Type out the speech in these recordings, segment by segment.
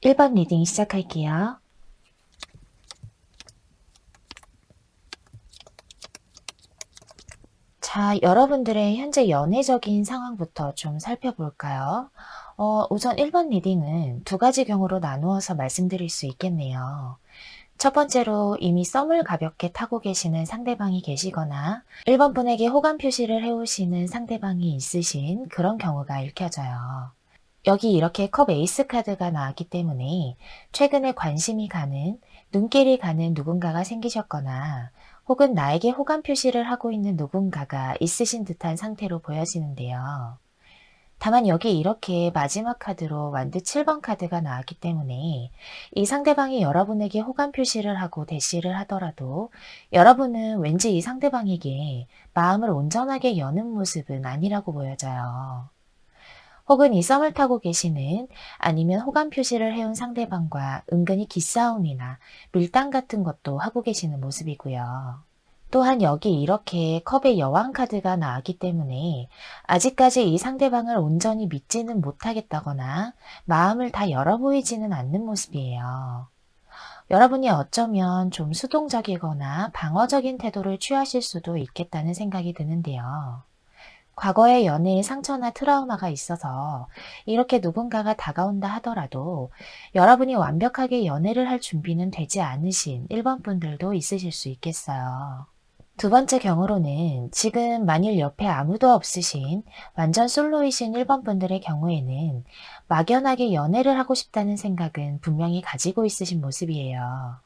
1번 리딩 시작할게요. 자, 여러분들의 현재 연애적인 상황부터 좀 살펴볼까요? 우선 1번 리딩은 두 가지 경우로 나누어서 말씀드릴 수 있겠네요. 첫 번째로 이미 썸을 가볍게 타고 계시는 상대방이 계시거나 1번 분에게 호감 표시를 해오시는 상대방이 있으신 그런 경우가 읽혀져요. 여기 이렇게 컵 에이스 카드가 나왔기 때문에 최근에 관심이 가는, 눈길이 가는 누군가가 생기셨거나 혹은 나에게 호감 표시를 하고 있는 누군가가 있으신 듯한 상태로 보여지는데요. 다만 여기 이렇게 마지막 카드로 완드 7번 카드가 나왔기 때문에 이 상대방이 여러분에게 호감 표시를 하고 대시를 하더라도 여러분은 왠지 이 상대방에게 마음을 온전하게 여는 모습은 아니라고 보여져요. 혹은 이 썸을 타고 계시는 아니면 호감 표시를 해온 상대방과 은근히 기싸움이나 밀당 같은 것도 하고 계시는 모습이고요. 또한 여기 이렇게 컵의 여왕 카드가 나왔기 때문에 아직까지 이 상대방을 온전히 믿지는 못하겠다거나 마음을 다 열어 보이지는 않는 모습이에요. 여러분이 어쩌면 좀 수동적이거나 방어적인 태도를 취하실 수도 있겠다는 생각이 드는데요. 과거의 연애에 상처나 트라우마가 있어서 이렇게 누군가가 다가온다 하더라도 여러분이 완벽하게 연애를 할 준비는 되지 않으신 1번 분들도 있으실 수 있겠어요. 두 번째 경우로는 지금 만일 옆에 아무도 없으신 완전 솔로이신 1번 분들의 경우에는 막연하게 연애를 하고 싶다는 생각은 분명히 가지고 있으신 모습이에요.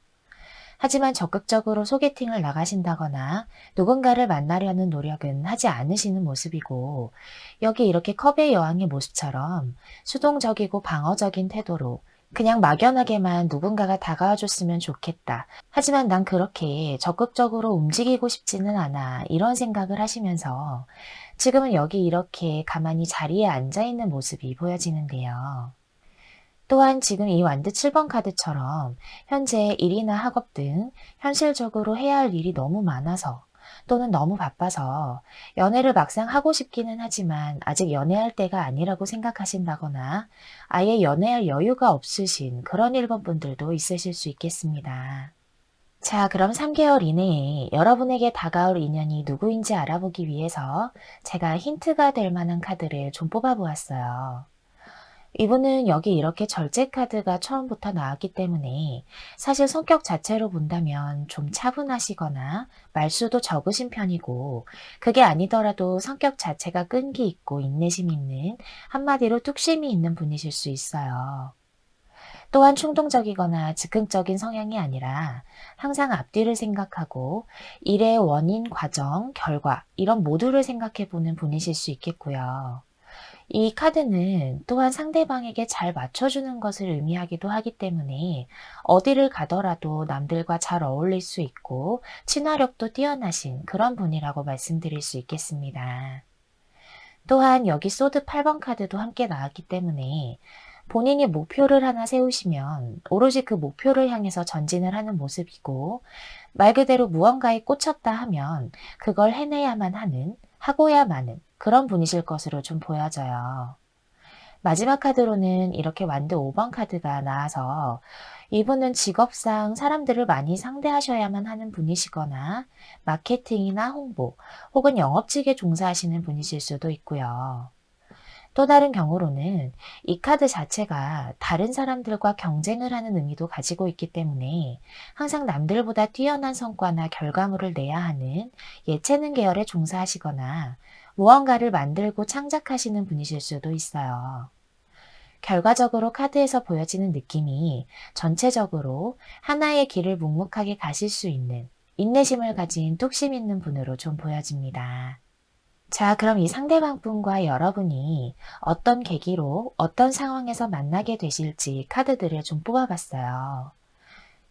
하지만 적극적으로 소개팅을 나가신다거나 누군가를 만나려는 노력은 하지 않으시는 모습이고, 여기 이렇게 컵의 여왕의 모습처럼 수동적이고 방어적인 태도로 그냥 막연하게만 누군가가 다가와 줬으면 좋겠다. 하지만 난 그렇게 적극적으로 움직이고 싶지는 않아. 이런 생각을 하시면서 지금은 여기 이렇게 가만히 자리에 앉아 있는 모습이 보여지는데요. 또한 지금 이 완드 7번 카드처럼 현재 일이나 학업 등 현실적으로 해야 할 일이 너무 많아서 또는 너무 바빠서 연애를 막상 하고 싶기는 하지만 아직 연애할 때가 아니라고 생각하신다거나 아예 연애할 여유가 없으신 그런 1번 분들도 있으실 수 있겠습니다. 자, 그럼 3개월 이내에 여러분에게 다가올 인연이 누구인지 알아보기 위해서 제가 힌트가 될 만한 카드를 좀 뽑아 보았어요. 이분은 여기 이렇게 절제 카드가 처음부터 나왔기 때문에 사실 성격 자체로 본다면 좀 차분하시거나 말수도 적으신 편이고, 그게 아니더라도 성격 자체가 끈기 있고 인내심 있는, 한마디로 뚝심이 있는 분이실 수 있어요. 또한 충동적이거나 즉흥적인 성향이 아니라 항상 앞뒤를 생각하고 일의 원인, 과정, 결과 이런 모두를 생각해 보는 분이실 수 있겠고요. 이 카드는 또한 상대방에게 잘 맞춰주는 것을 의미하기도 하기 때문에 어디를 가더라도 남들과 잘 어울릴 수 있고 친화력도 뛰어나신 그런 분이라고 말씀드릴 수 있겠습니다. 또한 여기 소드 8번 카드도 함께 나왔기 때문에 본인이 목표를 하나 세우시면 오로지 그 목표를 향해서 전진을 하는 모습이고, 말 그대로 무언가에 꽂혔다 하면 그걸 해내야만 하는, 하고야 마는 그런 분이실 것으로 좀 보여져요. 마지막 카드로는 이렇게 완드 5번 카드가 나와서 이분은 직업상 사람들을 많이 상대하셔야만 하는 분이시거나 마케팅이나 홍보 혹은 영업직에 종사하시는 분이실 수도 있고요. 또 다른 경우로는 이 카드 자체가 다른 사람들과 경쟁을 하는 의미도 가지고 있기 때문에 항상 남들보다 뛰어난 성과나 결과물을 내야 하는 예체능 계열에 종사하시거나 무언가를 만들고 창작하시는 분이실 수도 있어요. 결과적으로 카드에서 보여지는 느낌이 전체적으로 하나의 길을 묵묵하게 가실 수 있는 인내심을 가진 뚝심 있는 분으로 좀 보여집니다. 자, 그럼 이 상대방 분과 여러분이 어떤 계기로 어떤 상황에서 만나게 되실지 카드들을 좀 뽑아봤어요.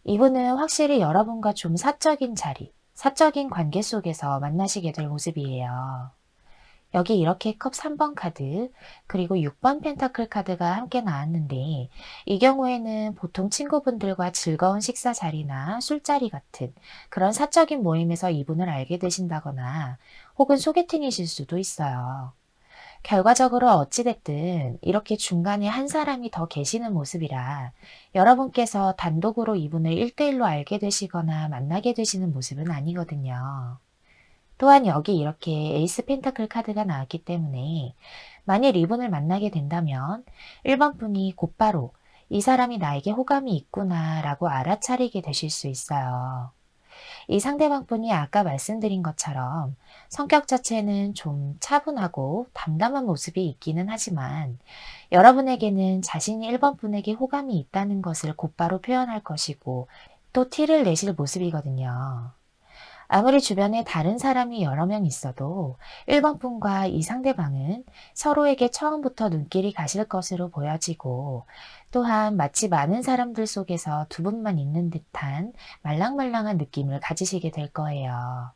이분은 확실히 여러분과 좀 사적인 자리, 사적인 관계 속에서 만나시게 될 모습이에요. 여기 이렇게 컵 3번 카드, 그리고 6번 펜타클 카드가 함께 나왔는데, 이 경우에는 보통 친구분들과 즐거운 식사 자리나 술자리 같은 그런 사적인 모임에서 이분을 알게 되신다거나, 혹은 소개팅이실 수도 있어요. 결과적으로 어찌됐든 이렇게 중간에 한 사람이 더 계시는 모습이라 여러분께서 단독으로 이분을 1대1로 알게 되시거나 만나게 되시는 모습은 아니거든요. 또한 여기 이렇게 에이스 펜타클 카드가 나왔기 때문에 만일 이분을 만나게 된다면 1번 분이 곧바로 이 사람이 나에게 호감이 있구나 라고 알아차리게 되실 수 있어요. 이 상대방 분이 아까 말씀드린 것처럼 성격 자체는 좀 차분하고 담담한 모습이 있기는 하지만 여러분에게는 자신이 1번 분에게 호감이 있다는 것을 곧바로 표현할 것이고 또 티를 내실 모습이거든요. 아무리 주변에 다른 사람이 여러 명 있어도 1번 분과 이 상대방은 서로에게 처음부터 눈길이 가실 것으로 보여지고 또한 마치 많은 사람들 속에서 두 분만 있는 듯한 말랑말랑한 느낌을 가지시게 될 거예요.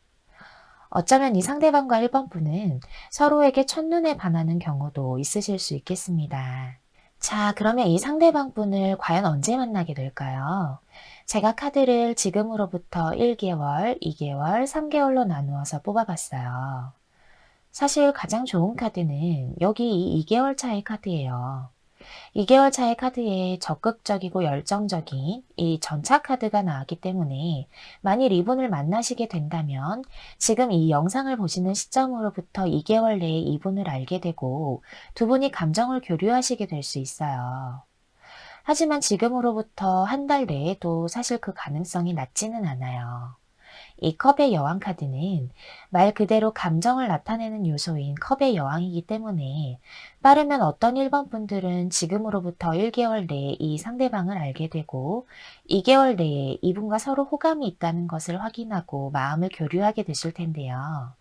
어쩌면 이 상대방과 1번 분은 서로에게 첫눈에 반하는 경우도 있으실 수 있겠습니다. 자, 그러면 이 상대방 분을 과연 언제 만나게 될까요? 제가 카드를 지금으로부터 1개월, 2개월, 3개월로 나누어서 뽑아봤어요. 사실 가장 좋은 카드는 여기 이 2개월 차의 카드예요. 2개월 차의 카드에 적극적이고 열정적인 이 전차 카드가 나왔기 때문에 만일 이분을 만나시게 된다면 지금 이 영상을 보시는 시점으로부터 2개월 내에 이분을 알게 되고 두 분이 감정을 교류하시게 될 수 있어요. 하지만 지금으로부터 한 달 내에도 사실 그 가능성이 낮지는 않아요. 이 컵의 여왕 카드는 말 그대로 감정을 나타내는 요소인 컵의 여왕이기 때문에 빠르면 어떤 1번 분들은 지금으로부터 1개월 내에 이 상대방을 알게 되고 2개월 내에 이분과 서로 호감이 있다는 것을 확인하고 마음을 교류하게 되실 텐데요.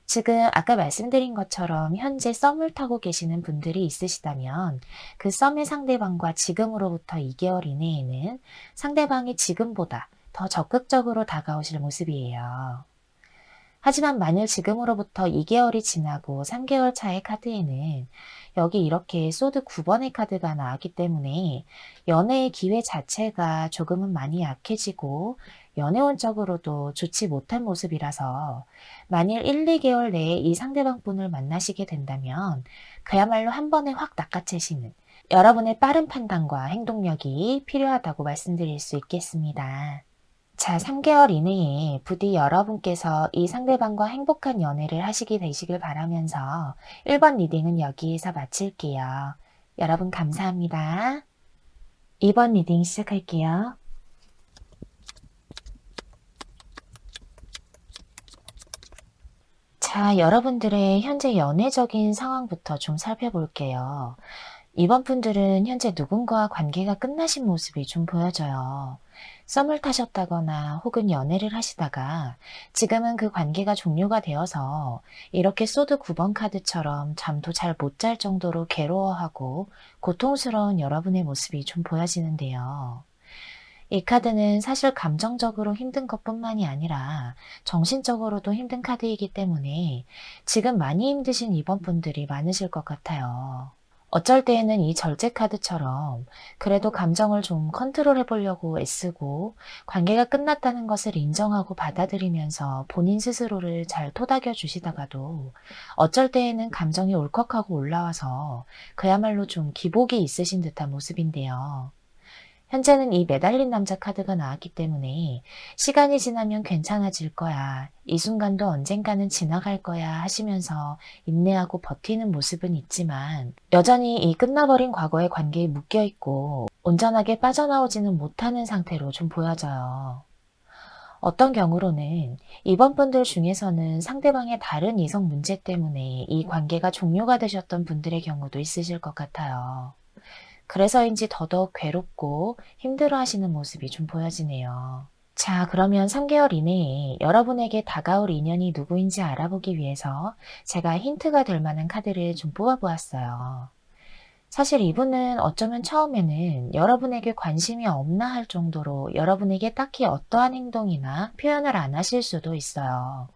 지금 아까 말씀드린 것처럼 현재 썸을 타고 계시는 분들이 있으시다면 그 썸의 상대방과 지금으로부터 2개월 이내에는 상대방이 지금보다 더 적극적으로 다가오실 모습이에요. 하지만 만일 지금으로부터 2개월이 지나고 3개월 차의 카드에는 여기 이렇게 소드 9번의 카드가 나왔기 때문에 연애의 기회 자체가 조금은 많이 약해지고 연애운적으로도 좋지 못한 모습이라서 만일 1, 2개월 내에 이 상대방 분을 만나시게 된다면 그야말로 한 번에 확 낚아채시는 여러분의 빠른 판단과 행동력이 필요하다고 말씀드릴 수 있겠습니다. 자, 3개월 이내에 부디 여러분께서 이 상대방과 행복한 연애를 하시게 되시길 바라면서 1번 리딩은 여기에서 마칠게요. 여러분 감사합니다. 2번 리딩 시작할게요. 자, 여러분들의 현재 연애적인 상황부터 좀 살펴볼게요. 이번 분들은 현재 누군가와 관계가 끝나신 모습이 좀 보여져요. 썸을 타셨다거나 혹은 연애를 하시다가 지금은 그 관계가 종료가 되어서 이렇게 소드 9번 카드처럼 잠도 잘 못 잘 정도로 괴로워하고 고통스러운 여러분의 모습이 좀 보여지는데요. 이 카드는 사실 감정적으로 힘든 것뿐만이 아니라 정신적으로도 힘든 카드이기 때문에 지금 많이 힘드신 이번 분들이 많으실 것 같아요. 어쩔 때에는 이 절제 카드처럼 그래도 감정을 좀 컨트롤해 보려고 애쓰고 관계가 끝났다는 것을 인정하고 받아들이면서 본인 스스로를 잘 토닥여 주시다가도 어쩔 때에는 감정이 울컥하고 올라와서 그야말로 좀 기복이 있으신 듯한 모습인데요. 현재는 이 매달린 남자 카드가 나왔기 때문에 시간이 지나면 괜찮아질 거야. 이 순간도 언젠가는 지나갈 거야 하시면서 인내하고 버티는 모습은 있지만 여전히 이 끝나버린 과거의 관계에 묶여 있고 온전하게 빠져나오지는 못하는 상태로 좀 보여져요. 어떤 경우로는 이번 분들 중에서는 상대방의 다른 이성 문제 때문에 이 관계가 종료가 되셨던 분들의 경우도 있으실 것 같아요. 그래서인지 더더욱 괴롭고 힘들어하시는 모습이 좀 보여지네요. 자, 그러면 3개월 이내에 여러분에게 다가올 인연이 누구인지 알아보기 위해서 제가 힌트가 될 만한 카드를 좀 뽑아보았어요. 사실 이분은 어쩌면 처음에는 여러분에게 관심이 없나 할 정도로 여러분에게 딱히 어떠한 행동이나 표현을 안 하실 수도 있어요.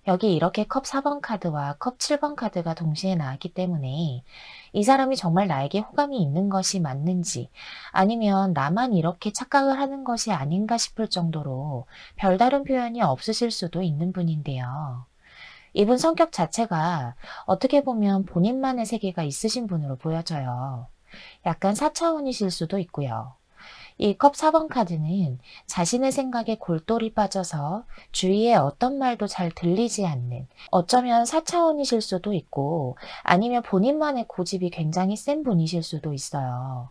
여기 이렇게 컵 4번 카드와 컵 7번 카드가 동시에 나왔기 때문에 이 사람이 정말 나에게 호감이 있는 것이 맞는지 아니면 나만 이렇게 착각을 하는 것이 아닌가 싶을 정도로 별다른 표현이 없으실 수도 있는 분인데요. 이분 성격 자체가 어떻게 보면 본인만의 세계가 있으신 분으로 보여져요. 약간 4차원이실 수도 있고요. 이 컵 4번 카드는 자신의 생각에 골똘히 빠져서 주위에 어떤 말도 잘 들리지 않는, 어쩌면 4차원이실 수도 있고 아니면 본인만의 고집이 굉장히 센 분이실 수도 있어요.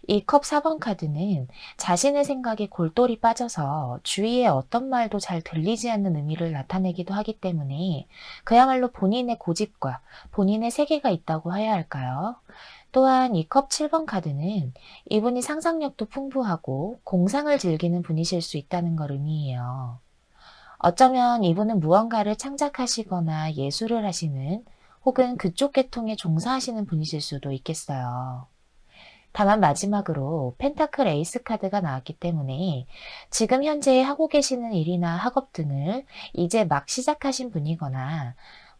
이 컵 4번 카드는 자신의 생각에 골똘히 빠져서 주위에 어떤 말도 잘 들리지 않는 의미를 나타내기도 하기 때문에 그야말로 본인의 고집과 본인의 세계가 있다고 해야 할까요? 또한 이 컵 7번 카드는 이분이 상상력도 풍부하고 공상을 즐기는 분이실 수 있다는 걸 의미해요. 어쩌면 이분은 무언가를 창작하시거나 예술을 하시는 혹은 그쪽 계통에 종사하시는 분이실 수도 있겠어요. 다만 마지막으로 펜타클 에이스 카드가 나왔기 때문에 지금 현재 하고 계시는 일이나 학업 등을 이제 막 시작하신 분이거나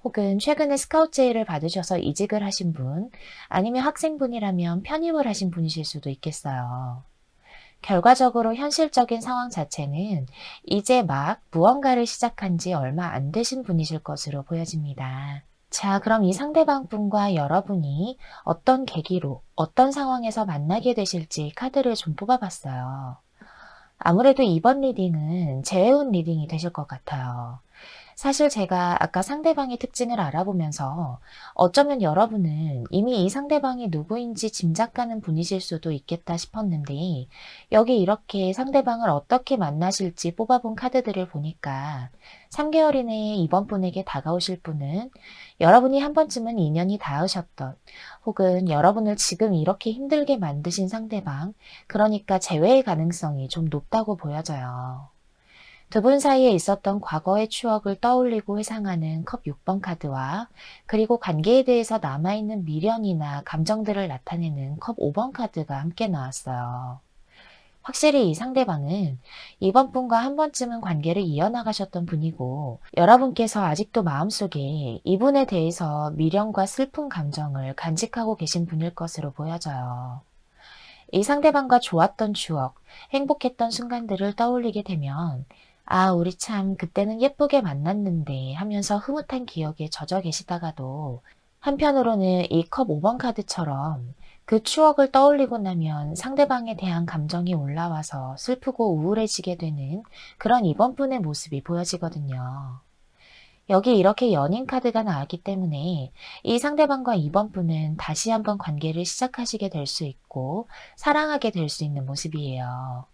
혹은 최근에 스카우트 제의를 받으셔서 이직을 하신 분, 아니면 학생분이라면 편입을 하신 분이실 수도 있겠어요. 결과적으로 현실적인 상황 자체는 이제 막 무언가를 시작한 지 얼마 안 되신 분이실 것으로 보여집니다. 자, 그럼 이 상대방 분과 여러분이 어떤 계기로, 어떤 상황에서 만나게 되실지 카드를 좀 뽑아봤어요. 아무래도 이번 리딩은 재회운 리딩이 되실 것 같아요. 사실 제가 아까 상대방의 특징을 알아보면서 어쩌면 여러분은 이미 이 상대방이 누구인지 짐작가는 분이실 수도 있겠다 싶었는데, 여기 이렇게 상대방을 어떻게 만나실지 뽑아본 카드들을 보니까 3개월 이내에 이번 분에게 다가오실 분은 여러분이 한 번쯤은 인연이 닿으셨던, 혹은 여러분을 지금 이렇게 힘들게 만드신 상대방, 그러니까 재회의 가능성이 좀 높다고 보여져요. 두 분 사이에 있었던 과거의 추억을 떠올리고 회상하는 컵 6번 카드와, 그리고 관계에 대해서 남아있는 미련이나 감정들을 나타내는 컵 5번 카드가 함께 나왔어요. 확실히 이 상대방은 이번 분과 한 번쯤은 관계를 이어나가셨던 분이고, 여러분께서 아직도 마음속에 이분에 대해서 미련과 슬픈 감정을 간직하고 계신 분일 것으로 보여져요. 이 상대방과 좋았던 추억, 행복했던 순간들을 떠올리게 되면 아, 우리 참 그때는 예쁘게 만났는데 하면서 흐뭇한 기억에 젖어 계시다가도, 한편으로는 이 컵 5번 카드처럼 그 추억을 떠올리고 나면 상대방에 대한 감정이 올라와서 슬프고 우울해지게 되는 그런 이번 분의 모습이 보여지거든요. 여기 이렇게 연인 카드가 나왔기 때문에 이 상대방과 이번 분은 다시 한번 관계를 시작하시게 될 수 있고 사랑하게 될 수 있는 모습이에요.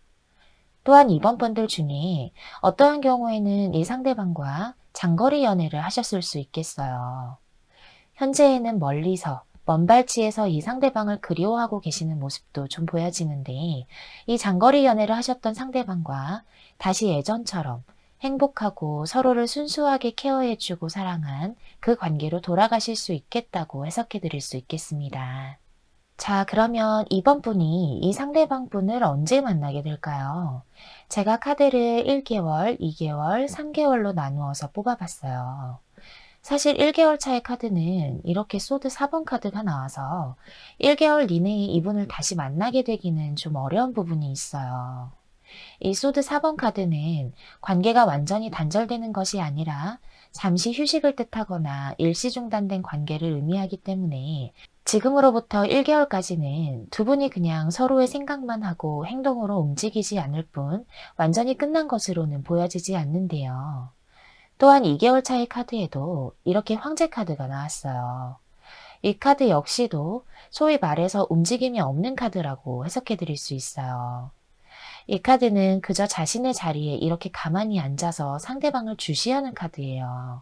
또한 이번 분들 중에 어떠한 경우에는 이 상대방과 장거리 연애를 하셨을 수 있겠어요. 현재에는 멀리서 먼 발치에서 이 상대방을 그리워하고 계시는 모습도 좀 보여지는데, 이 장거리 연애를 하셨던 상대방과 다시 예전처럼 행복하고 서로를 순수하게 케어해주고 사랑한 그 관계로 돌아가실 수 있겠다고 해석해 드릴 수 있겠습니다. 자, 그러면 이번 분이 이 상대방 분을 언제 만나게 될까요? 제가 카드를 1개월, 2개월, 3개월로 나누어서 뽑아봤어요. 사실 1개월 차의 카드는 이렇게 소드 4번 카드가 나와서 1개월 이내에 이분을 다시 만나게 되기는 좀 어려운 부분이 있어요. 이 소드 4번 카드는 관계가 완전히 단절되는 것이 아니라 잠시 휴식을 뜻하거나 일시 중단된 관계를 의미하기 때문에 지금으로부터 1개월까지는 두 분이 그냥 서로의 생각만 하고 행동으로 움직이지 않을 뿐 완전히 끝난 것으로는 보여지지 않는데요. 또한 2개월 차의 카드에도 이렇게 황제 카드가 나왔어요. 이 카드 역시도 소위 말해서 움직임이 없는 카드라고 해석해 드릴 수 있어요. 이 카드는 그저 자신의 자리에 이렇게 가만히 앉아서 상대방을 주시하는 카드예요.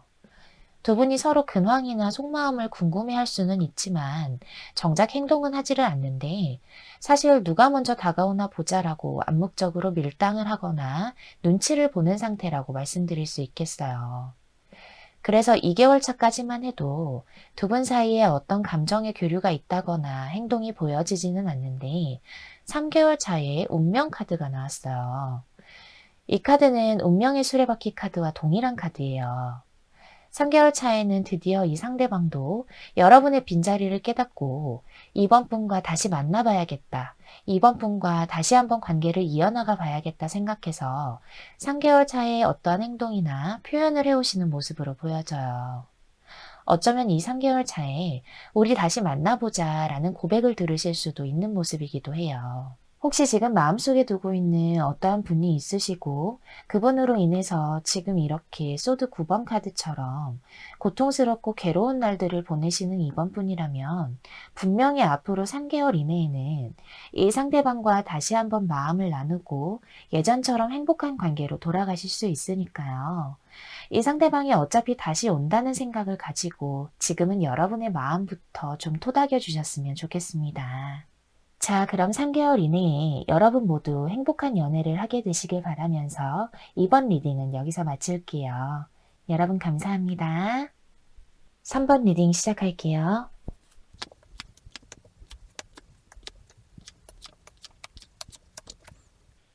두 분이 서로 근황이나 속마음을 궁금해할 수는 있지만 정작 행동은 하지를 않는데, 사실 누가 먼저 다가오나 보자라고 암묵적으로 밀당을 하거나 눈치를 보는 상태라고 말씀드릴 수 있겠어요. 그래서 2개월 차까지만 해도 두 분 사이에 어떤 감정의 교류가 있다거나 행동이 보여지지는 않는데, 3개월 차에 운명 카드가 나왔어요. 이 카드는 운명의 수레바퀴 카드와 동일한 카드예요. 3개월 차에는 드디어 이 상대방도 여러분의 빈자리를 깨닫고 이번 분과 다시 만나봐야겠다, 이번 분과 다시 한번 관계를 이어나가 봐야겠다 생각해서 3개월 차에 어떠한 행동이나 표현을 해오시는 모습으로 보여져요. 어쩌면 이 3개월 차에 "우리 다시 만나보자 라는 고백을 들으실 수도 있는 모습이기도 해요. 혹시 지금 마음속에 두고 있는 어떠한 분이 있으시고 그분으로 인해서 지금 이렇게 소드 9번 카드처럼 고통스럽고 괴로운 날들을 보내시는 이번 분이라면 분명히 앞으로 3개월 이내에는 이 상대방과 다시 한번 마음을 나누고 예전처럼 행복한 관계로 돌아가실 수 있으니까요. 이 상대방이 어차피 다시 온다는 생각을 가지고 지금은 여러분의 마음부터 좀 토닥여 주셨으면 좋겠습니다. 자, 그럼 3개월 이내에 여러분 모두 행복한 연애를 하게 되시길 바라면서 이번 리딩은 여기서 마칠게요. 여러분 감사합니다. 3번 리딩 시작할게요.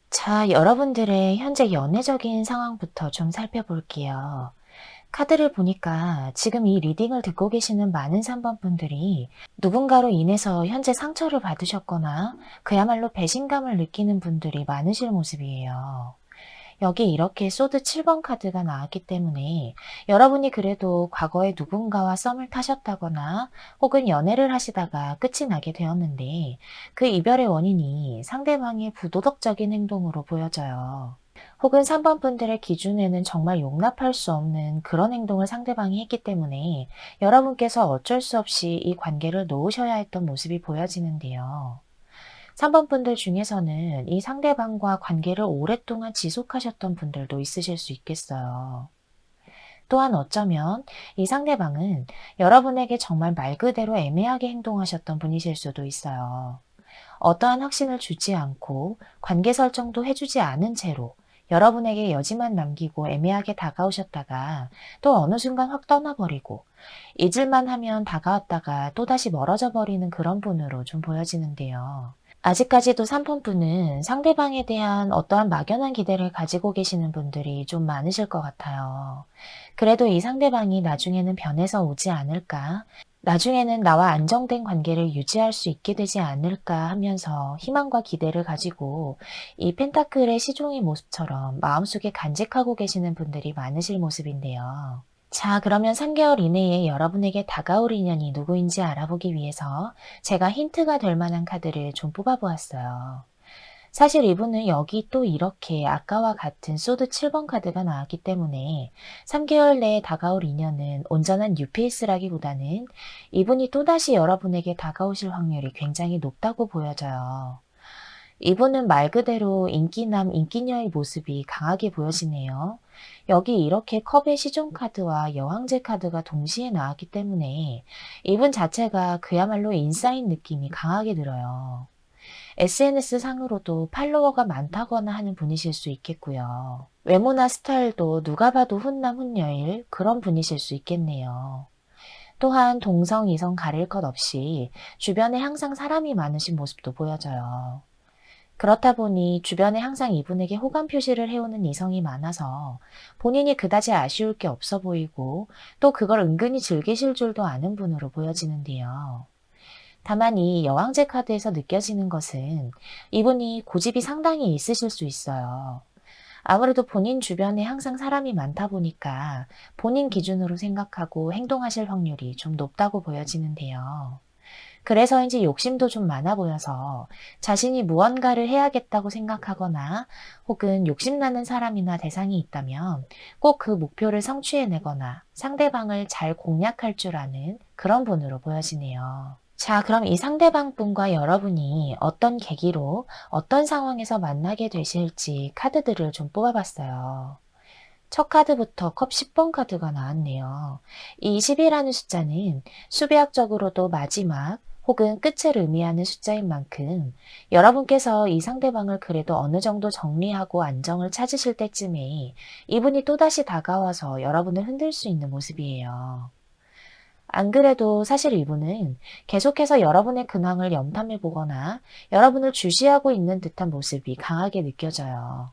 자, 여러분들의 현재 연애적인 상황부터 좀 살펴볼게요. 카드를 보니까 지금 이 리딩을 듣고 계시는 많은 3번 분들이 누군가로 인해서 현재 상처를 받으셨거나 그야말로 배신감을 느끼는 분들이 많으실 모습이에요. 여기 이렇게 소드 7번 카드가 나왔기 때문에 여러분이 그래도 과거에 누군가와 썸을 타셨다거나 혹은 연애를 하시다가 끝이 나게 되었는데 그 이별의 원인이 상대방의 부도덕적인 행동으로 보여져요. 혹은 3번 분들의 기준에는 정말 용납할 수 없는 그런 행동을 상대방이 했기 때문에 여러분께서 어쩔 수 없이 이 관계를 놓으셔야 했던 모습이 보여지는데요. 3번 분들 중에서는 이 상대방과 관계를 오랫동안 지속하셨던 분들도 있으실 수 있겠어요. 또한 어쩌면 이 상대방은 여러분에게 정말 말 그대로 애매하게 행동하셨던 분이실 수도 있어요. 어떠한 확신을 주지 않고 관계 설정도 해주지 않은 채로 여러분에게 여지만 남기고 애매하게 다가오셨다가 또 어느 순간 확 떠나버리고 잊을만 하면 다가왔다가 또다시 멀어져 버리는 그런 분으로 좀 보여지는데요. 아직까지도 3번 분은 상대방에 대한 어떠한 막연한 기대를 가지고 계시는 분들이 좀 많으실 것 같아요. 그래도 이 상대방이 나중에는 변해서 오지 않을까? 나중에는 나와 안정된 관계를 유지할 수 있게 되지 않을까 하면서 희망과 기대를 가지고 이 펜타클의 시종의 모습처럼 마음속에 간직하고 계시는 분들이 많으실 모습인데요. 자, 그러면 3개월 이내에 여러분에게 다가올 인연이 누구인지 알아보기 위해서 제가 힌트가 될 만한 카드를 좀 뽑아보았어요. 사실 이분은 여기 또 이렇게 아까와 같은 소드 7번 카드가 나왔기 때문에 3개월 내에 다가올 인연은 온전한 뉴페이스라기보다는 이분이 또다시 여러분에게 다가오실 확률이 굉장히 높다고 보여져요. 이분은 말 그대로 인기남, 인기녀의 모습이 강하게 보여지네요. 여기 이렇게 컵의 시종 카드와 여왕제 카드가 동시에 나왔기 때문에 이분 자체가 그야말로 인싸인 느낌이 강하게 들어요. SNS 상으로도 팔로워가 많다거나 하는 분이실 수 있겠고요. 외모나 스타일도 누가 봐도 훈남 훈녀일 그런 분이실 수 있겠네요. 또한 동성, 이성 가릴 것 없이 주변에 항상 사람이 많으신 모습도 보여져요. 그렇다 보니 주변에 항상 이분에게 호감 표시를 해오는 이성이 많아서 본인이 그다지 아쉬울 게 없어 보이고 또 그걸 은근히 즐기실 줄도 아는 분으로 보여지는데요. 다만 이 여왕제 카드에서 느껴지는 것은 이분이 고집이 상당히 있으실 수 있어요. 아무래도 본인 주변에 항상 사람이 많다 보니까 본인 기준으로 생각하고 행동하실 확률이 좀 높다고 보여지는데요. 그래서인지 욕심도 좀 많아 보여서 자신이 무언가를 해야겠다고 생각하거나 혹은 욕심나는 사람이나 대상이 있다면 꼭 그 목표를 성취해내거나 상대방을 잘 공략할 줄 아는 그런 분으로 보여지네요. 자, 그럼 이 상대방 분과 여러분이 어떤 계기로 어떤 상황에서 만나게 되실지 카드들을 좀 뽑아봤어요. 첫 카드부터 컵 10번 카드가 나왔네요. 이 10이라는 숫자는 수비학적으로도 마지막 혹은 끝을 의미하는 숫자인 만큼 여러분께서 이 상대방을 그래도 어느 정도 정리하고 안정을 찾으실 때쯤에 이분이 또다시 다가와서 여러분을 흔들 수 있는 모습이에요. 안 그래도 사실 이분은 계속해서 여러분의 근황을 염탐해 보거나 여러분을 주시하고 있는 듯한 모습이 강하게 느껴져요.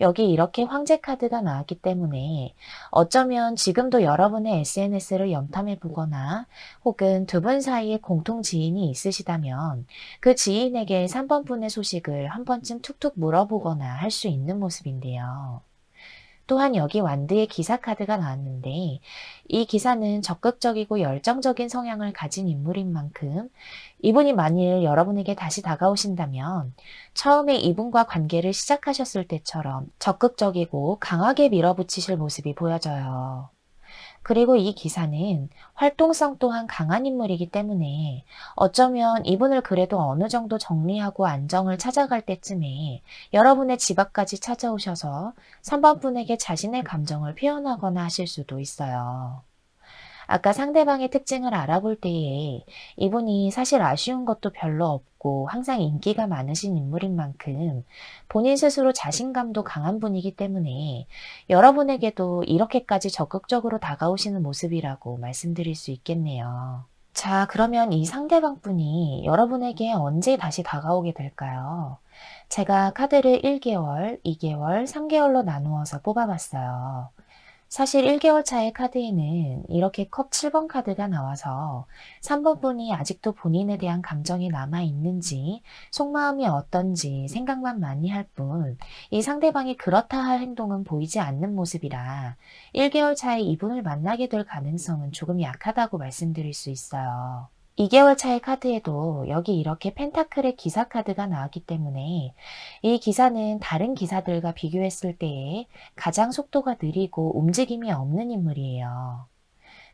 여기 이렇게 황제 카드가 나왔기 때문에 어쩌면 지금도 여러분의 SNS를 염탐해 보거나 혹은 두 분 사이에 공통 지인이 있으시다면 그 지인에게 3번 분의 소식을 한 번쯤 툭툭 물어보거나 할 수 있는 모습인데요. 또한 여기 완드의 기사 카드가 나왔는데 이 기사는 적극적이고 열정적인 성향을 가진 인물인 만큼 이분이 만일 여러분에게 다시 다가오신다면 처음에 이분과 관계를 시작하셨을 때처럼 적극적이고 강하게 밀어붙이실 모습이 보여져요. 그리고 이 기사는 활동성 또한 강한 인물이기 때문에 어쩌면 이분을 그래도 어느 정도 정리하고 안정을 찾아갈 때쯤에 여러분의 집 앞까지 찾아오셔서 3번 분에게 자신의 감정을 표현하거나 하실 수도 있어요. 아까 상대방의 특징을 알아볼 때에 이분이 사실 아쉬운 것도 별로 없고 항상 인기가 많으신 인물인 만큼 본인 스스로 자신감도 강한 분이기 때문에 여러분에게도 이렇게까지 적극적으로 다가오시는 모습이라고 말씀드릴 수 있겠네요. 자, 그러면 이 상대방 분이 여러분에게 언제 다시 다가오게 될까요? 제가 카드를 1개월, 2개월, 3개월로 나누어서 뽑아봤어요. 사실 1개월 차의 카드에는 이렇게 컵 7번 카드가 나와서 3번 분이 아직도 본인에 대한 감정이 남아있는지, 속마음이 어떤지 생각만 많이 할 뿐, 이 상대방이 그렇다 할 행동은 보이지 않는 모습이라 1개월 차에 이분을 만나게 될 가능성은 조금 약하다고 말씀드릴 수 있어요. 2개월 차의 카드에도 여기 이렇게 펜타클의 기사 카드가 나왔기 때문에 이 기사는 다른 기사들과 비교했을 때에 가장 속도가 느리고 움직임이 없는 인물이에요.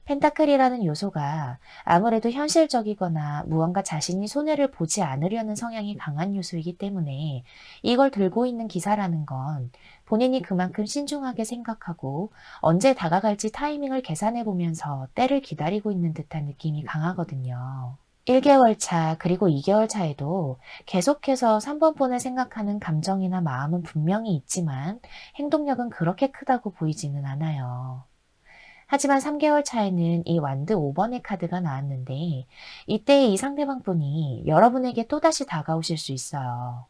펜타클이라는 요소가 아무래도 현실적이거나 무언가 자신이 손해를 보지 않으려는 성향이 강한 요소이기 때문에 이걸 들고 있는 기사라는 건 본인이 그만큼 신중하게 생각하고 언제 다가갈지 타이밍을 계산해 보면서 때를 기다리고 있는 듯한 느낌이 강하거든요. 1개월 차 그리고 2개월 차에도 계속해서 3번 폰을 생각하는 감정이나 마음은 분명히 있지만 행동력은 그렇게 크다고 보이지는 않아요. 하지만 3개월 차에는 이 완드 5번의 카드가 나왔는데 이때 이 상대방 분이 여러분에게 또다시 다가오실 수 있어요.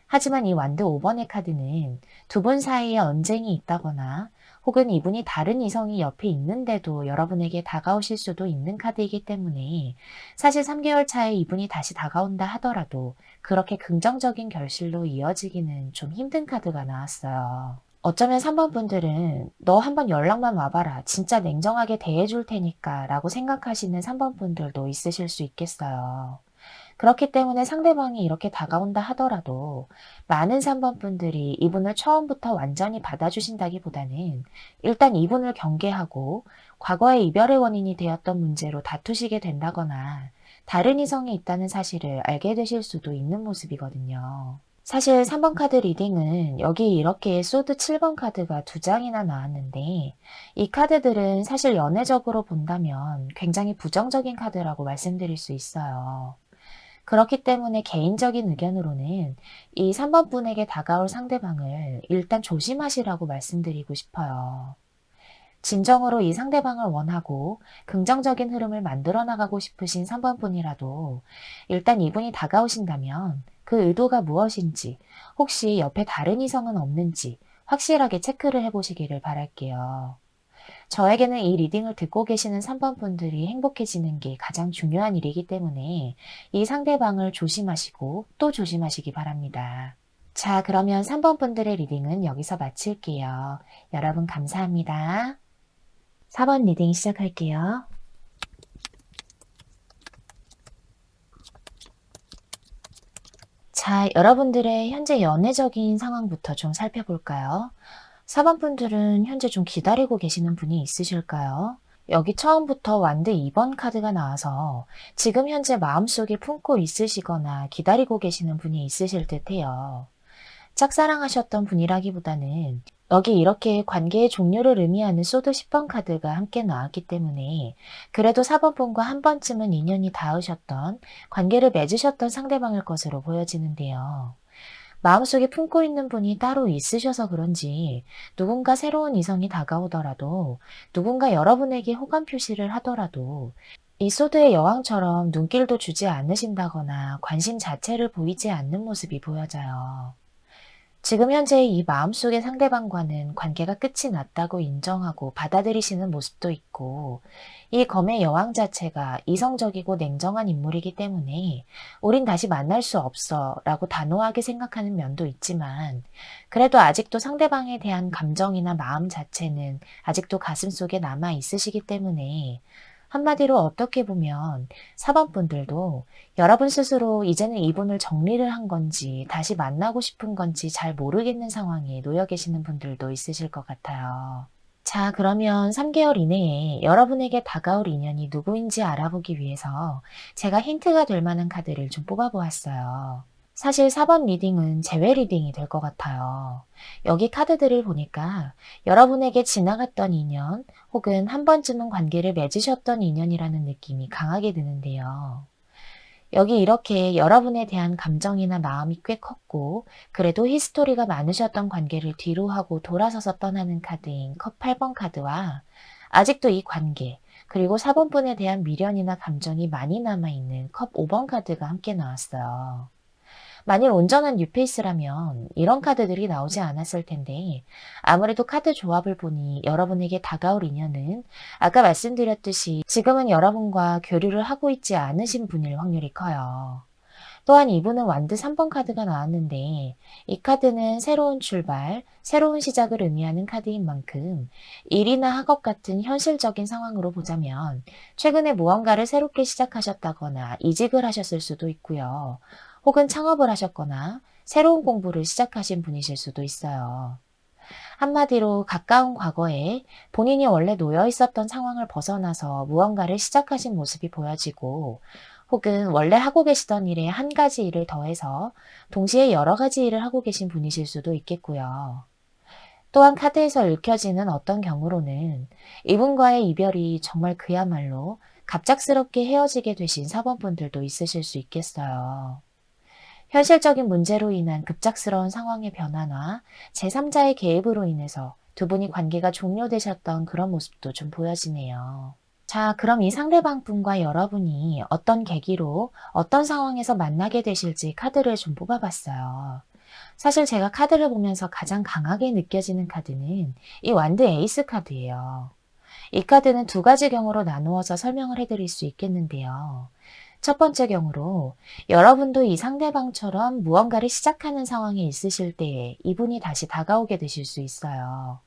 하지만 이 완드 5번의 카드는 두 분 사이에 언쟁이 있다거나 혹은 이분이 다른 이성이 옆에 있는데도 여러분에게 다가오실 수도 있는 카드이기 때문에 사실 3개월 차에 이분이 다시 다가온다 하더라도 그렇게 긍정적인 결실로 이어지기는 좀 힘든 카드가 나왔어요. 어쩌면 3번 분들은 너 한번 연락만 와봐라. 진짜 냉정하게 대해줄 테니까 라고 생각하시는 3번 분들도 있으실 수 있겠어요. 그렇기 때문에 상대방이 이렇게 다가온다 하더라도 많은 3번 분들이 이분을 처음부터 완전히 받아주신다기보다는 일단 이분을 경계하고 과거의 이별의 원인이 되었던 문제로 다투시게 된다거나 다른 이성이 있다는 사실을 알게 되실 수도 있는 모습이거든요. 사실 3번 카드 리딩은 여기 이렇게 소드 7번 카드가 두 장이나 나왔는데 이 카드들은 사실 연애적으로 본다면 굉장히 부정적인 카드라고 말씀드릴 수 있어요. 그렇기 때문에 개인적인 의견으로는 이 3번 분에게 다가올 상대방을 일단 조심하시라고 말씀드리고 싶어요. 진정으로 이 상대방을 원하고 긍정적인 흐름을 만들어 나가고 싶으신 3번 분이라도 일단 이분이 다가오신다면 그 의도가 무엇인지, 혹시 옆에 다른 이성은 없는지 확실하게 체크를 해보시기를 바랄게요. 저에게는 이 리딩을 듣고 계시는 3번 분들이 행복해지는 게 가장 중요한 일이기 때문에 이 상대방을 조심하시고 또 조심하시기 바랍니다. 자, 그러면 3번 분들의 리딩은 여기서 마칠게요. 여러분 감사합니다. 4번 리딩 시작할게요. 자, 여러분들의 현재 연애적인 상황부터 좀 살펴볼까요? 4번 분들은 현재 좀 기다리고 계시는 분이 있으실까요? 여기 처음부터 완드 2번 카드가 나와서 지금 현재 마음속에 품고 있으시거나 기다리고 계시는 분이 있으실 듯해요. 짝사랑하셨던 분이라기보다는 여기 이렇게 관계의 종료를 의미하는 소드 10번 카드가 함께 나왔기 때문에 그래도 4번 분과 한 번쯤은 인연이 닿으셨던, 관계를 맺으셨던 상대방일 것으로 보여지는데요. 마음속에 품고 있는 분이 따로 있으셔서 그런지 누군가 새로운 이성이 다가오더라도, 누군가 여러분에게 호감 표시를 하더라도 이 소드의 여왕처럼 눈길도 주지 않으신다거나 관심 자체를 보이지 않는 모습이 보여져요. 지금 현재 이 마음속의 상대방과는 관계가 끝이 났다고 인정하고 받아들이시는 모습도 있고, 이 검의 여왕 자체가 이성적이고 냉정한 인물이기 때문에 우린 다시 만날 수 없어 라고 단호하게 생각하는 면도 있지만, 그래도 아직도 상대방에 대한 감정이나 마음 자체는 아직도 가슴속에 남아 있으시기 때문에, 한마디로 어떻게 보면 4번 분들도 여러분 스스로 이제는 이분을 정리를 한 건지 다시 만나고 싶은 건지 잘 모르겠는 상황에 놓여 계시는 분들도 있으실 것 같아요. 자, 그러면 3개월 이내에 여러분에게 다가올 인연이 누구인지 알아보기 위해서 제가 힌트가 될 만한 카드를 좀 뽑아보았어요. 사실 4번 리딩은 재회 리딩이 될 것 같아요. 여기 카드들을 보니까 여러분에게 지나갔던 인연 혹은 한 번쯤은 관계를 맺으셨던 인연이라는 느낌이 강하게 드는데요. 여기 이렇게 여러분에 대한 감정이나 마음이 꽤 컸고, 그래도 히스토리가 많으셨던 관계를 뒤로하고 돌아서서 떠나는 카드인 컵 8번 카드와, 아직도 이 관계, 그리고 4번 분에 대한 미련이나 감정이 많이 남아있는 컵 5번 카드가 함께 나왔어요. 만일 온전한 뉴페이스라면 이런 카드들이 나오지 않았을 텐데, 아무래도 카드 조합을 보니 여러분에게 다가올 인연은 아까 말씀드렸듯이 지금은 여러분과 교류를 하고 있지 않으신 분일 확률이 커요. 또한 이분은 완드 3번 카드가 나왔는데, 이 카드는 새로운 출발, 새로운 시작을 의미하는 카드인 만큼 일이나 학업 같은 현실적인 상황으로 보자면 최근에 무언가를 새롭게 시작하셨다거나 이직을 하셨을 수도 있고요. 혹은 창업을 하셨거나 새로운 공부를 시작하신 분이실 수도 있어요. 한마디로 가까운 과거에 본인이 원래 놓여 있었던 상황을 벗어나서 무언가를 시작하신 모습이 보여지고, 혹은 원래 하고 계시던 일에 한 가지 일을 더해서 동시에 여러 가지 일을 하고 계신 분이실 수도 있겠고요. 또한 카드에서 읽혀지는 어떤 경우로는 이분과의 이별이 정말 그야말로 갑작스럽게 헤어지게 되신 사번분들도 있으실 수 있겠어요. 현실적인 문제로 인한 급작스러운 상황의 변화나 제3자의 개입으로 인해서 두 분이 관계가 종료되셨던 그런 모습도 좀 보여지네요. 자, 그럼 이 상대방 분과 여러분이 어떤 계기로 어떤 상황에서 만나게 되실지 카드를 좀 뽑아봤어요. 사실 제가 카드를 보면서 가장 강하게 느껴지는 카드는 이 완드 에이스 카드예요. 이 카드는 두 가지 경우로 나누어서 설명을 해드릴 수 있겠는데요. 첫 번째 경우로 여러분도 이 상대방처럼 무언가를 시작하는 상황에 있으실 때에 이분이 다시 다가오게 되실 수 있어요.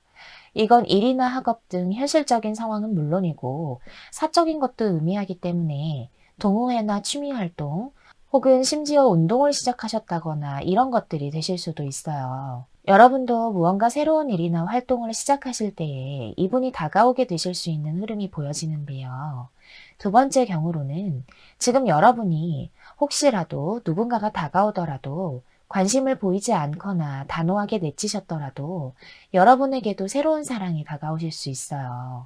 이건 일이나 학업 등 현실적인 상황은 물론이고 사적인 것도 의미하기 때문에 동호회나 취미 활동 혹은 심지어 운동을 시작하셨다거나 이런 것들이 되실 수도 있어요. 여러분도 무언가 새로운 일이나 활동을 시작하실 때에 이분이 다가오게 되실 수 있는 흐름이 보여지는데요. 두 번째 경우로는 지금 여러분이 혹시라도 누군가가 다가오더라도 관심을 보이지 않거나 단호하게 내치셨더라도 여러분에게도 새로운 사랑이 다가오실 수 있어요.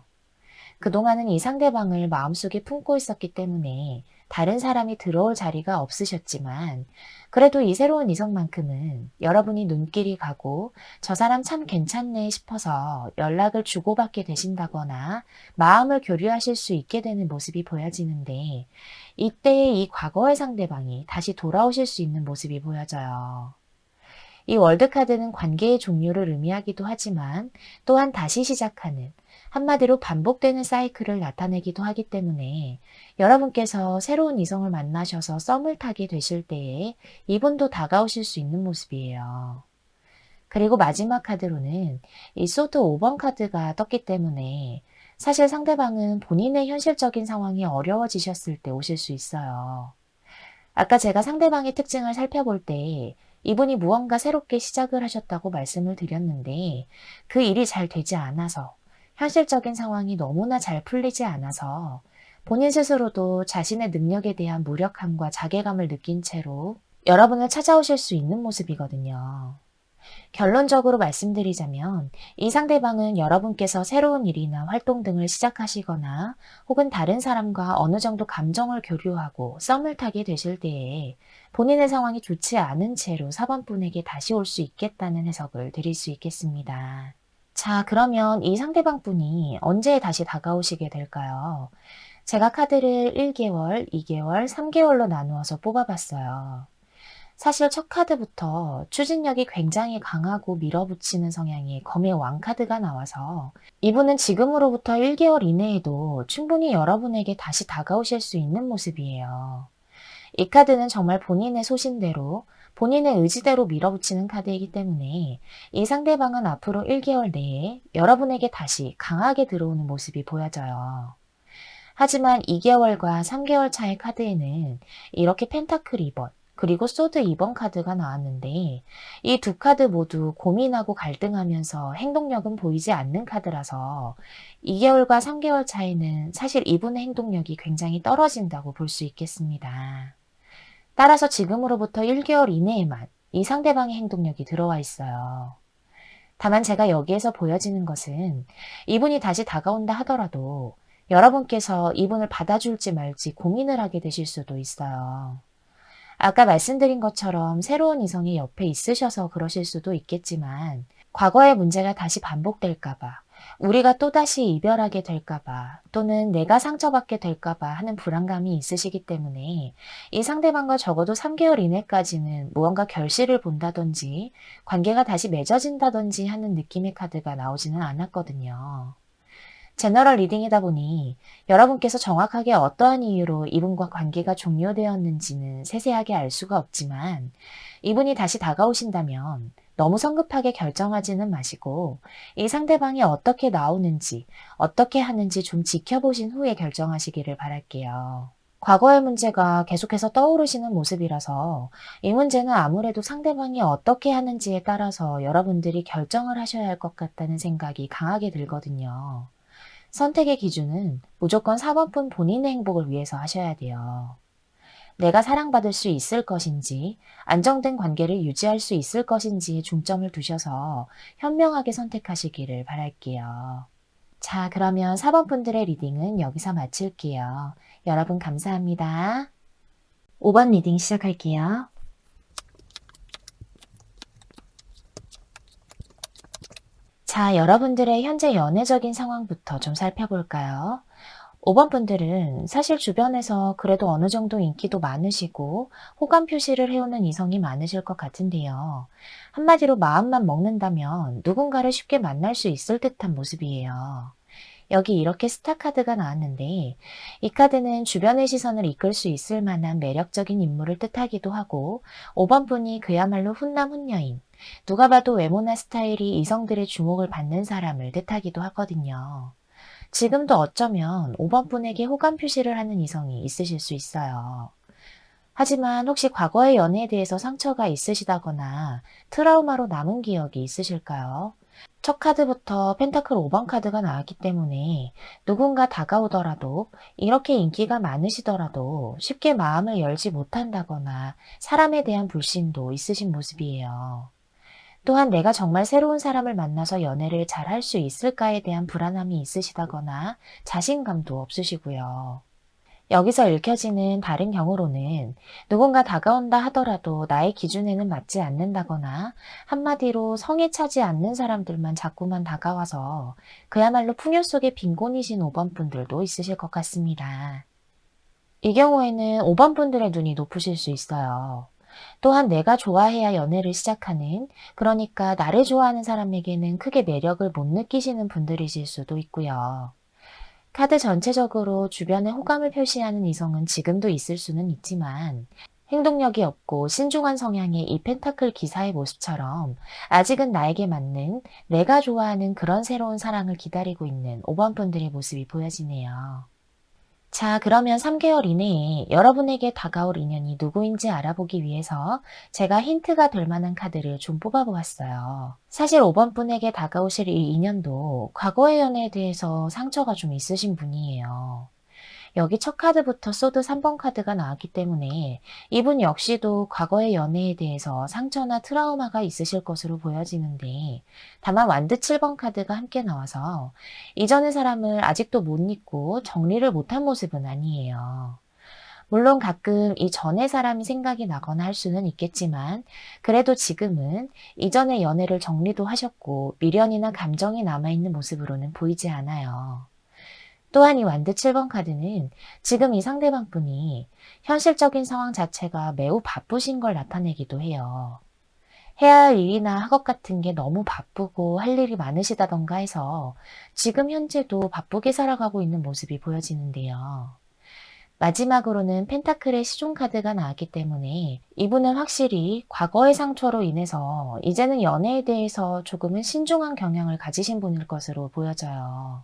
그동안은 이 상대방을 마음속에 품고 있었기 때문에 다른 사람이 들어올 자리가 없으셨지만, 그래도 이 새로운 이성만큼은 여러분이 눈길이 가고 저 사람 참 괜찮네 싶어서 연락을 주고받게 되신다거나 마음을 교류하실 수 있게 되는 모습이 보여지는데, 이때의 이 과거의 상대방이 다시 돌아오실 수 있는 모습이 보여져요. 이 월드카드는 관계의 종료를 의미하기도 하지만 또한 다시 시작하는, 한마디로 반복되는 사이클을 나타내기도 하기 때문에 여러분께서 새로운 이성을 만나셔서 썸을 타게 되실 때에 이분도 다가오실 수 있는 모습이에요. 그리고 마지막 카드로는 이 소드 5번 카드가 떴기 때문에 사실 상대방은 본인의 현실적인 상황이 어려워지셨을 때 오실 수 있어요. 아까 제가 상대방의 특징을 살펴볼 때 이분이 무언가 새롭게 시작을 하셨다고 말씀을 드렸는데, 그 일이 잘 되지 않아서, 현실적인 상황이 너무나 잘 풀리지 않아서 본인 스스로도 자신의 능력에 대한 무력함과 자괴감을 느낀 채로 여러분을 찾아오실 수 있는 모습이거든요. 결론적으로 말씀드리자면 이 상대방은 여러분께서 새로운 일이나 활동 등을 시작하시거나 혹은 다른 사람과 어느 정도 감정을 교류하고 썸을 타게 되실 때에 본인의 상황이 좋지 않은 채로 4번 분에게 다시 올 수 있겠다는 해석을 드릴 수 있겠습니다. 자, 그러면 이 상대방 분이 언제 다시 다가오시게 될까요? 제가 카드를 1개월, 2개월, 3개월로 나누어서 뽑아봤어요. 사실 첫 카드부터 추진력이 굉장히 강하고 밀어붙이는 성향의 검의 왕카드가 나와서 이분은 지금으로부터 1개월 이내에도 충분히 여러분에게 다시 다가오실 수 있는 모습이에요. 이 카드는 정말 본인의 소신대로, 본인의 의지대로 밀어붙이는 카드이기 때문에 이 상대방은 앞으로 1개월 내에 여러분에게 다시 강하게 들어오는 모습이 보여져요. 하지만 2개월과 3개월 차의 카드에는 이렇게 펜타클 2번, 그리고 소드 2번 카드가 나왔는데 이 두 카드 모두 고민하고 갈등하면서 행동력은 보이지 않는 카드라서 2개월과 3개월 차이는 사실 이분의 행동력이 굉장히 떨어진다고 볼 수 있겠습니다. 따라서 지금으로부터 1개월 이내에만 이 상대방의 행동력이 들어와 있어요. 다만 제가 여기에서 보여지는 것은 이분이 다시 다가온다 하더라도 여러분께서 이분을 받아줄지 말지 고민을 하게 되실 수도 있어요. 아까 말씀드린 것처럼 새로운 이성이 옆에 있으셔서 그러실 수도 있겠지만 과거의 문제가 다시 반복될까봐, 우리가 또다시 이별하게 될까봐, 또는 내가 상처받게 될까봐 하는 불안감이 있으시기 때문에 이 상대방과 적어도 3개월 이내까지는 무언가 결실을 본다든지 관계가 다시 맺어진다든지 하는 느낌의 카드가 나오지는 않았거든요. 제너럴 리딩이다 보니 여러분께서 정확하게 어떠한 이유로 이분과 관계가 종료되었는지는 세세하게 알 수가 없지만 이분이 다시 다가오신다면 너무 성급하게 결정하지는 마시고 이 상대방이 어떻게 나오는지, 어떻게 하는지 좀 지켜보신 후에 결정하시기를 바랄게요. 과거의 문제가 계속해서 떠오르시는 모습이라서 이 문제는 아무래도 상대방이 어떻게 하는지에 따라서 여러분들이 결정을 하셔야 할 것 같다는 생각이 강하게 들거든요. 선택의 기준은 무조건 사번분 본인의 행복을 위해서 하셔야 돼요. 내가 사랑받을 수 있을 것인지, 안정된 관계를 유지할 수 있을 것인지에 중점을 두셔서 현명하게 선택하시기를 바랄게요. 자, 그러면 4번분들의 리딩은 여기서 마칠게요. 여러분 감사합니다. 5번 리딩 시작할게요. 자, 여러분들의 현재 연애적인 상황부터 좀 살펴볼까요? 5번 분들은 사실 주변에서 그래도 어느 정도 인기도 많으시고 호감 표시를 해오는 이성이 많으실 것 같은데요. 한마디로 마음만 먹는다면 누군가를 쉽게 만날 수 있을 듯한 모습이에요. 여기 이렇게 스타 카드가 나왔는데 이 카드는 주변의 시선을 이끌 수 있을 만한 매력적인 인물을 뜻하기도 하고 5번 분이 그야말로 훈남 훈녀인, 누가 봐도 외모나 스타일이 이성들의 주목을 받는 사람을 뜻하기도 하거든요. 지금도 어쩌면 5번 분에게 호감 표시를 하는 이성이 있으실 수 있어요. 하지만 혹시 과거의 연애에 대해서 상처가 있으시다거나 트라우마로 남은 기억이 있으실까요? 첫 카드부터 펜타클 5번 카드가 나왔기 때문에 누군가 다가오더라도 이렇게 인기가 많으시더라도 쉽게 마음을 열지 못한다거나 사람에 대한 불신도 있으신 모습이에요. 또한 내가 정말 새로운 사람을 만나서 연애를 잘 할 수 있을까에 대한 불안함이 있으시다거나 자신감도 없으시고요. 여기서 읽혀지는 다른 경우로는 누군가 다가온다 하더라도 나의 기준에는 맞지 않는다거나 한마디로 성에 차지 않는 사람들만 자꾸만 다가와서 그야말로 풍요 속의 빈곤이신 5번 분들도 있으실 것 같습니다. 이 경우에는 5번 분들의 눈이 높으실 수 있어요. 또한 내가 좋아해야 연애를 시작하는, 그러니까 나를 좋아하는 사람에게는 크게 매력을 못 느끼시는 분들이실 수도 있고요. 카드 전체적으로 주변에 호감을 표시하는 이성은 지금도 있을 수는 있지만 행동력이 없고 신중한 성향의 이 펜타클 기사의 모습처럼 아직은 나에게 맞는, 내가 좋아하는 그런 새로운 사랑을 기다리고 있는 5번 분들의 모습이 보여지네요. 자, 그러면 3개월 이내에 여러분에게 다가올 인연이 누구인지 알아보기 위해서 제가 힌트가 될 만한 카드를 좀 뽑아보았어요. 사실 5번 분에게 다가오실 이 인연도 과거의 연애에 대해서 상처가 좀 있으신 분이에요. 여기 첫 카드부터 소드 3번 카드가 나왔기 때문에 이분 역시도 과거의 연애에 대해서 상처나 트라우마가 있으실 것으로 보여지는데 다만 완드 7번 카드가 함께 나와서 이전의 사람을 아직도 못 잊고 정리를 못한 모습은 아니에요. 물론 가끔 이 전의 사람이 생각이 나거나 할 수는 있겠지만 그래도 지금은 이전의 연애를 정리도 하셨고 미련이나 감정이 남아있는 모습으로는 보이지 않아요. 또한 이 완드 7번 카드는 지금 이 상대방 분이 현실적인 상황 자체가 매우 바쁘신 걸 나타내기도 해요. 해야 할 일이나 학업 같은 게 너무 바쁘고 할 일이 많으시다던가 해서 지금 현재도 바쁘게 살아가고 있는 모습이 보여지는데요. 마지막으로는 펜타클의 시종 카드가 나왔기 때문에 이분은 확실히 과거의 상처로 인해서 이제는 연애에 대해서 조금은 신중한 경향을 가지신 분일 것으로 보여져요.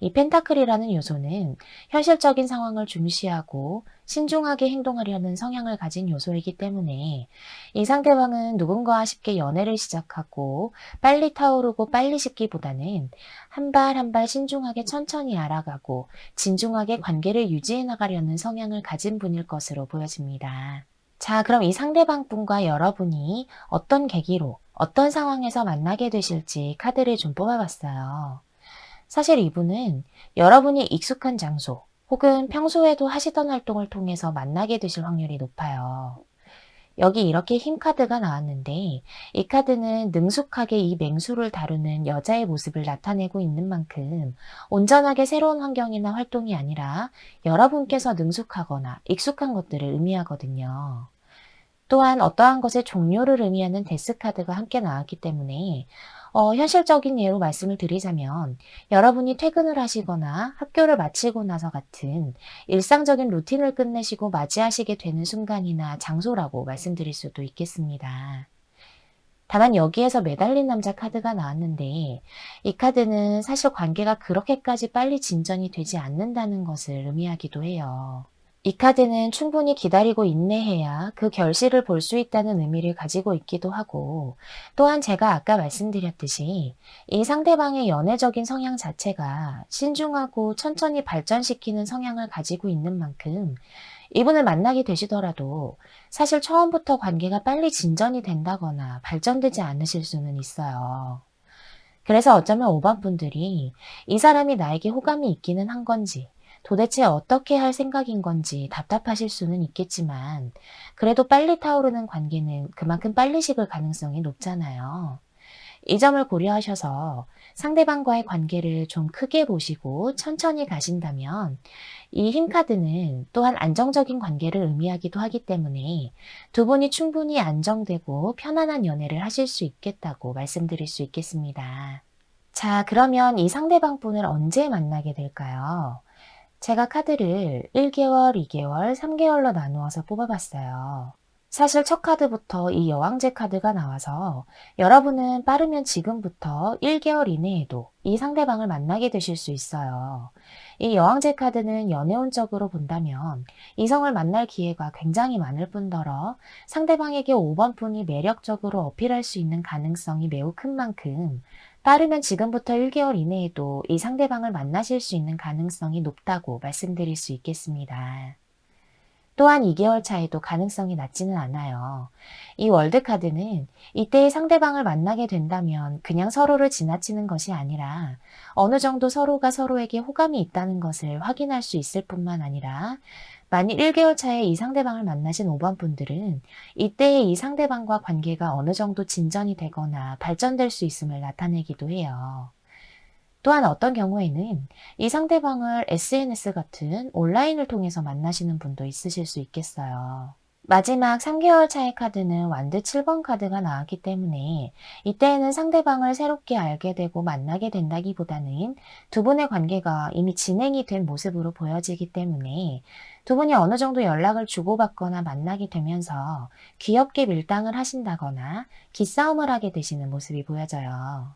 이 펜타클이라는 요소는 현실적인 상황을 중시하고 신중하게 행동하려는 성향을 가진 요소이기 때문에 이 상대방은 누군가와 쉽게 연애를 시작하고 빨리 타오르고 빨리 식기보다는 한 발 한 발 신중하게 천천히 알아가고 진중하게 관계를 유지해 나가려는 성향을 가진 분일 것으로 보여집니다. 자, 그럼 이 상대방 분과 여러분이 어떤 계기로 어떤 상황에서 만나게 되실지 카드를 좀 뽑아봤어요. 사실 이분은 여러분이 익숙한 장소 혹은 평소에도 하시던 활동을 통해서 만나게 되실 확률이 높아요. 여기 이렇게 힘 카드가 나왔는데 이 카드는 능숙하게 이 맹수를 다루는 여자의 모습을 나타내고 있는 만큼 온전하게 새로운 환경이나 활동이 아니라 여러분께서 능숙하거나 익숙한 것들을 의미하거든요. 또한 어떠한 것의 종료를 의미하는 데스 카드가 함께 나왔기 때문에 현실적인 예로 말씀을 드리자면 여러분이 퇴근을 하시거나 학교를 마치고 나서 같은 일상적인 루틴을 끝내시고 맞이하시게 되는 순간이나 장소라고 말씀드릴 수도 있겠습니다. 다만 여기에서 매달린 남자 카드가 나왔는데 이 카드는 사실 관계가 그렇게까지 빨리 진전이 되지 않는다는 것을 의미하기도 해요. 이 카드는 충분히 기다리고 인내해야 그 결실을 볼 수 있다는 의미를 가지고 있기도 하고, 또한 제가 아까 말씀드렸듯이 이 상대방의 연애적인 성향 자체가 신중하고 천천히 발전시키는 성향을 가지고 있는 만큼 이분을 만나게 되시더라도 사실 처음부터 관계가 빨리 진전이 된다거나 발전되지 않으실 수는 있어요. 그래서 어쩌면 5번 분들이 이 사람이 나에게 호감이 있기는 한 건지, 도대체 어떻게 할 생각인 건지 답답하실 수는 있겠지만, 그래도 빨리 타오르는 관계는 그만큼 빨리 식을 가능성이 높잖아요. 이 점을 고려하셔서 상대방과의 관계를 좀 크게 보시고 천천히 가신다면, 이 힘카드는 또한 안정적인 관계를 의미하기도 하기 때문에 두 분이 충분히 안정되고 편안한 연애를 하실 수 있겠다고 말씀드릴 수 있겠습니다. 자, 그러면 이 상대방 분을 언제 만나게 될까요? 제가 카드를 1개월, 2개월, 3개월로 나누어서 뽑아봤어요. 사실 첫 카드부터 이 여왕제 카드가 나와서 여러분은 빠르면 지금부터 1개월 이내에도 이 상대방을 만나게 되실 수 있어요. 이 여왕제 카드는 연애운적으로 본다면 이성을 만날 기회가 굉장히 많을 뿐더러 상대방에게 5번 분이 매력적으로 어필할 수 있는 가능성이 매우 큰 만큼 빠르면 지금부터 1개월 이내에도 이 상대방을 만나실 수 있는 가능성이 높다고 말씀드릴 수 있겠습니다. 또한 2개월 차에도 가능성이 낮지는 않아요. 이 월드카드는 이때의 상대방을 만나게 된다면 그냥 서로를 지나치는 것이 아니라 어느 정도 서로가 서로에게 호감이 있다는 것을 확인할 수 있을 뿐만 아니라 만일 1개월 차에 이 상대방을 만나신 5번 분들은 이때의 이 상대방과 관계가 어느 정도 진전이 되거나 발전될 수 있음을 나타내기도 해요. 또한 어떤 경우에는 이 상대방을 SNS 같은 온라인을 통해서 만나시는 분도 있으실 수 있겠어요. 마지막 3개월 차의 카드는 완드 7번 카드가 나왔기 때문에 이때에는 상대방을 새롭게 알게 되고 만나게 된다기보다는 두 분의 관계가 이미 진행이 된 모습으로 보여지기 때문에 두 분이 어느 정도 연락을 주고받거나 만나게 되면서 귀엽게 밀당을 하신다거나 기싸움을 하게 되시는 모습이 보여져요.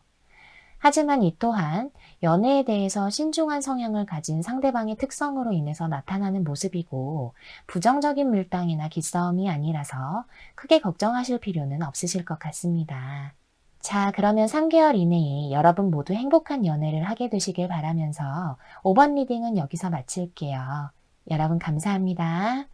하지만 이 또한 연애에 대해서 신중한 성향을 가진 상대방의 특성으로 인해서 나타나는 모습이고 부정적인 밀당이나 기싸움이 아니라서 크게 걱정하실 필요는 없으실 것 같습니다. 자, 그러면 3개월 이내에 여러분 모두 행복한 연애를 하게 되시길 바라면서 5번 리딩은 여기서 마칠게요. 여러분 감사합니다.